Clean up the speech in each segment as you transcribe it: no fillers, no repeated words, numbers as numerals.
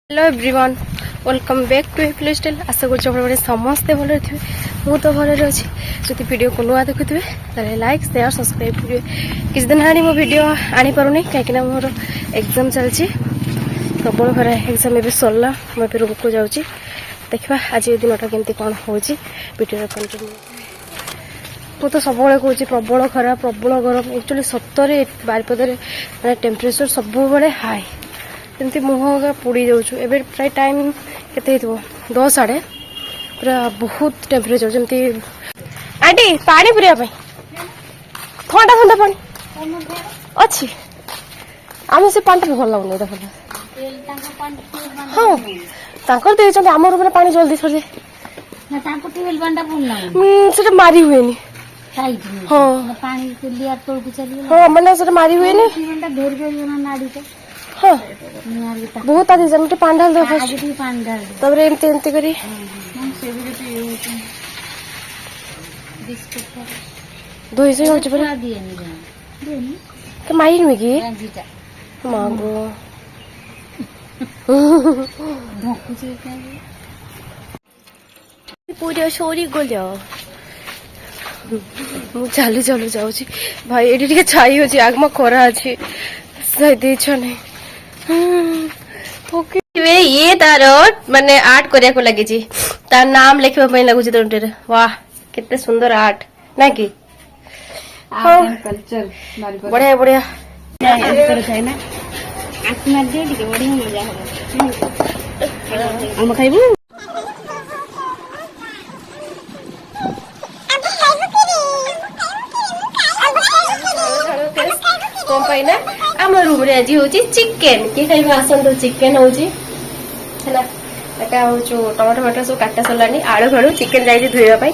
hello everyone welcome back to a play style आशा कर समस्ते भल थे मु तो भल अच्छी जब वीडियो को नुआ देखुए ताले लाइक शेयर सब्सक्राइब करेंगे किसी दिन आनी मो वीडियो आनी पारुनी कहीं मोर एग्जाम चलती प्रबल खरा एग्जाम ए सरला मुझे रूम को जाऊँगी देखा आज दिनटा केमती कौन हो वीडियो कंटिन्यू मु तो सब कहूँ प्रबल खरा प्रबल गरम एक्चुअली सतरे बारिपदार मैं टेम्परेचर सब हाई एमती मुह पोड़ी जाऊँ एवं प्राय टाइम के 10 साढ़े पूरा बहुत टेम्परेचर जमी आंटी पानी पूरा ठंडा ठंडा पानी अच्छी आम से पानी भल लगुन देख हाँ तांकर देते आम रूम पानी जल्दी सर से मारी हुए हाँ हाँ मैंने मारी हुए हाँ बहुत आदि जमी पानी ढाल दे तब एमती एमती करी धोई से होची पर माई नुई की मागो पूरा सोरी गलिया मु चालू चालू जाऊँ भाई ये छाई हो आगमा खरा अच्छी ये तार माने आर्ट करिया को लगी तार नाम लिखा लगुच तंटे वाह कितने सुंदर आर्ट ना कि बढ़िया बढ़िया खाइबू कौन पाई ना आम रूम रे आज होची चिकेन के खाइबा आसन चिकेन होची हैला एटा हो जो टमाटो टमाटो सब काटा सरलानी आलू फालू चिकेन जाई धोइबा पई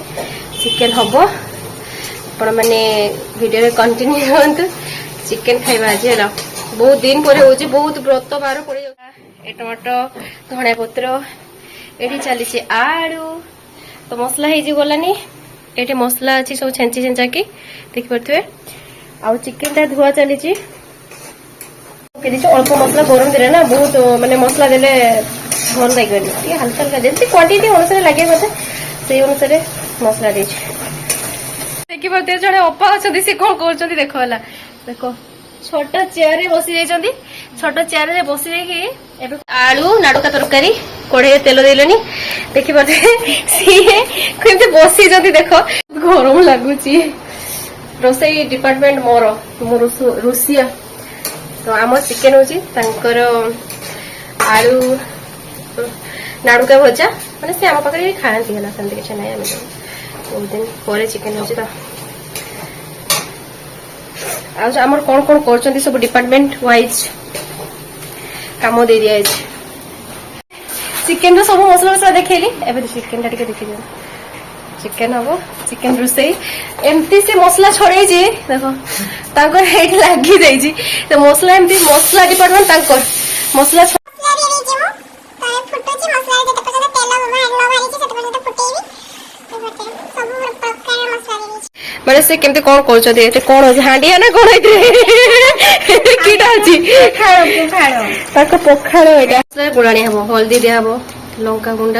चिकेन हबो आपण माने वीडियो रे कंटिन्यू होंतु चिकेन खाइबा आज हैला बहुत दिन परे होची बहुत व्रत बार पड़े ए टमाटो धनिया पत्र एठी चली छी आलू तो मसला हे जी गलानी एठी मसला अछि सब छेंची छेंचा की देखि परथुए आउ चिकेन ता धुआ चली छी अल्प मसला गरम दिले ना बहुत माने मसला देले भल लागेनी ये हल्का हल्का जैसे क्वांटिटी अनुसार लगे मते से अनुसार मसला दे देखि परते जड़े अपा अछि से कोन करछथि देखो होला देखो छोटा चेयर रे बसी जाइछथि छोटा चेयर रे बसी जाई एबे आलू नाडुका तरकारी कोड़े तेल देलेनी देखि परते सीए केमते बसी जथि देखो गरम लागुची रोसई डिपार्टमेंट मोर रुसिया तो आम चिकेन होकर आलू नाड़ुका भजा मैंने से आम पाखे खाती है सेमती किसी ना बहुत दिन पर चिकेन हो आमर कौन कौन कर सब डिपार्टमेंट वाइज काम दे दिया चिकेन सब मसला मसला देखली एवं चिकेन टा देखी चिकेन हम चिकेन रोसई एमती से मसला छड़े देखो लगी जाइए तो मसला एमती मसला डिपार्टमेंट मसला मैंने से केमती कौन कर कौन हो हांडिया ना कौन पखाड़ गुड़ाणी हम हल्दी दिया हम लंका गुंड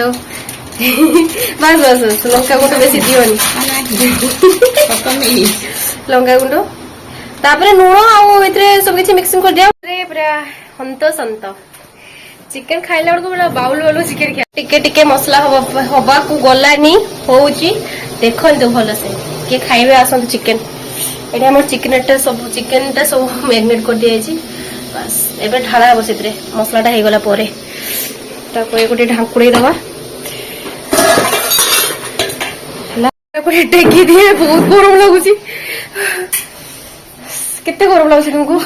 बस बस बस लंका गुंड बेसी दियोनी लंका गुंड तापरे लुण आउ सब किसी मिक्सिंग कर दिया पूरा हंत संत चिकेन खाइला बेलू पूरा बाउल बाउल चिकेन खा टिके टिके मसला हवा को गलानी होउची देखंतु भल से के खाइबे आसंतु चिकेन एटा हमर चिकेनटा सब चिकेनटा सब मैरिनेट कर दिया छी बस एबे ढाला हो सेतरे मसलाटा हे गला परे ताको ए गोटे ढांकुड़ी दवा टेकी दिए बहुत गरम लगुच केते गरम लगुच तुमको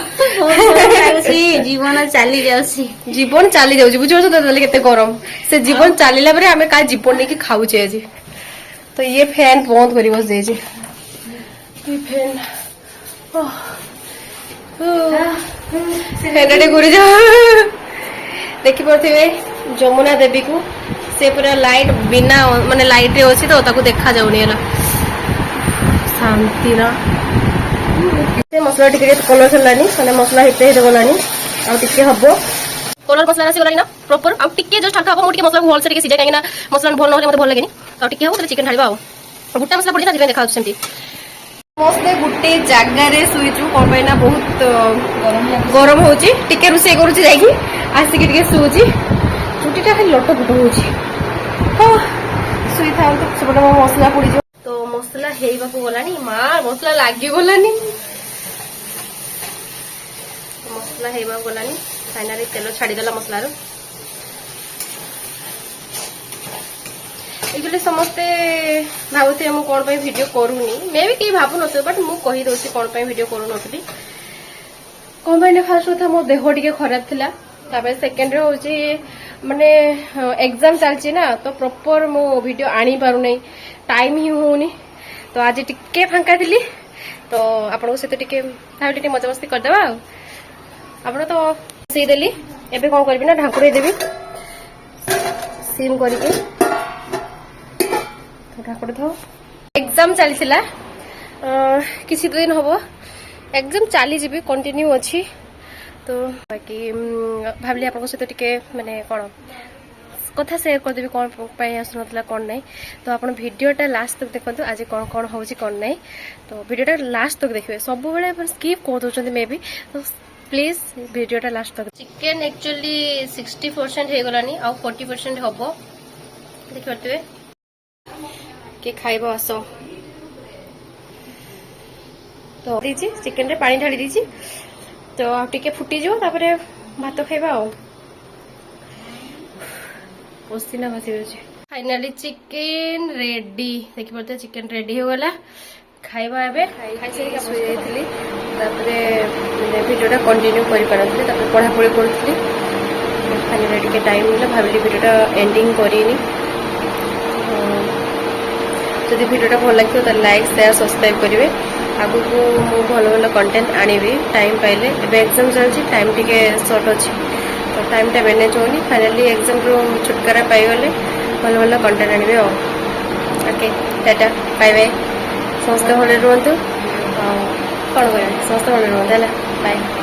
जीवन चली जाउसी जीवन चली जाउची बुझो केते गरम से जीवन चलीला बरे हमें का जीवन नहीं खाऊचे आज तो ये फैन बंद करी बस देजे ये फैन फैनटे घूरी जा देखि पड़थिबे जमुना देवी को से पूरा लाइट बिना माने लाइट रे अछि तो ताको देखा जाउनी हला शांति ना मसला टिके कलर चलानी मैंने मसला हिते गलानी आ टिके हबो कलर मसला आसी गलानी ना प्रॉपर आ टिके जस्ट हल्का हम टिके मसला भल से टिके सिजा काहे ना मसला भल न होले मते भल लागेनी तो टिके हो चिकन ढालिबा आ भुट्टा मसला पड़ी ना दिबे देखा सेमती मस्ते गुटे जगह रे सुइचु कोन पैना बहुत गरम होची टिके रुसे करूची जाईकी आसी के टिके सुउची चुटीटा खाली लट फुट होची हां सुई थाउ तो सबटा मसला पड़ी जो तो मसला हेइबा को गलानी मां मसला लागी गलानी मसला हेइबा गलानी फाइनली तेल छाड़ी देला मसला रो एक्चुअली समस्ते भावुथे मु कोन पे वीडियो करूनी मे भी कई भाबु नथो बट मु कहि दोसी कोन पे वीडियो करू नथली कोन पे फास्ट था मो देह टिके खराब थिला तापर सेकंड रे होची माने एग्जाम चलची ना तो प्रॉपर मो वीडियो आनी पारु नै टाइम ही होनी तो आज टिके फांका थिली तो आपन से टिके भाबी टिके मजा मस्ती कर देबा आपन तो सी देली एबे कोन करबी ना ढाकुरे देबी सिम करके ढाकुरे थो एग्जाम चलथिला किसी दिन हबो एग्जाम चली जीबी कंटिन्यू अछि तो बाकी भाबली आपन सहित टिके माने कोन कथा शेयर कर देबी कोन पाई आसनतला कोन नै तो आपन वीडियोटा लास्ट तक देखंतु आज कोन कोन होउची कोन नै तो वीडियोटा लास्ट तक देखिबे सब बेले अपन स्किप कर दोचंदी मे बी तो प्लीज वीडियोटा लास्ट तक चिकन एक्चुअली 60% हे गलानी आ 40% हबो देखि परतबे के खाइबो आसो तो दीची चिकन रे पानी ढाली दीची तो टिके फुटी जो तापरे भात खाइबा आ पसीना भासी होचे फाइनली चिकन रेडी देखि परते चिकन रेडी हो गला खाइबा एबे खाइ से का सोई जाइतली तापरे वीडियोटा कंटिन्यू करि परथले तापरे पढा पढी करथली फाइनली टिके टाइम मिला भाबिली वीडियोटा एंडिंग करिनी जदि वीडियोटा भल लगे तो लाइक शेयर सब्सक्राइब करेंगे आगु को मु भल भल कंटेंट आनिबी टाइम पाइले एबे एग्जाम चलछि टाइम टिके शॉर्ट अछि तो टाइम टा मैनेज होनी फाइनली एग्जाम रो छुटकारा पाई गले भल भल कंटेंट आनिबे ओके टाटा बाय बाय समस्त भले रहंतु कोन करे समस्त भले रहंतु बाय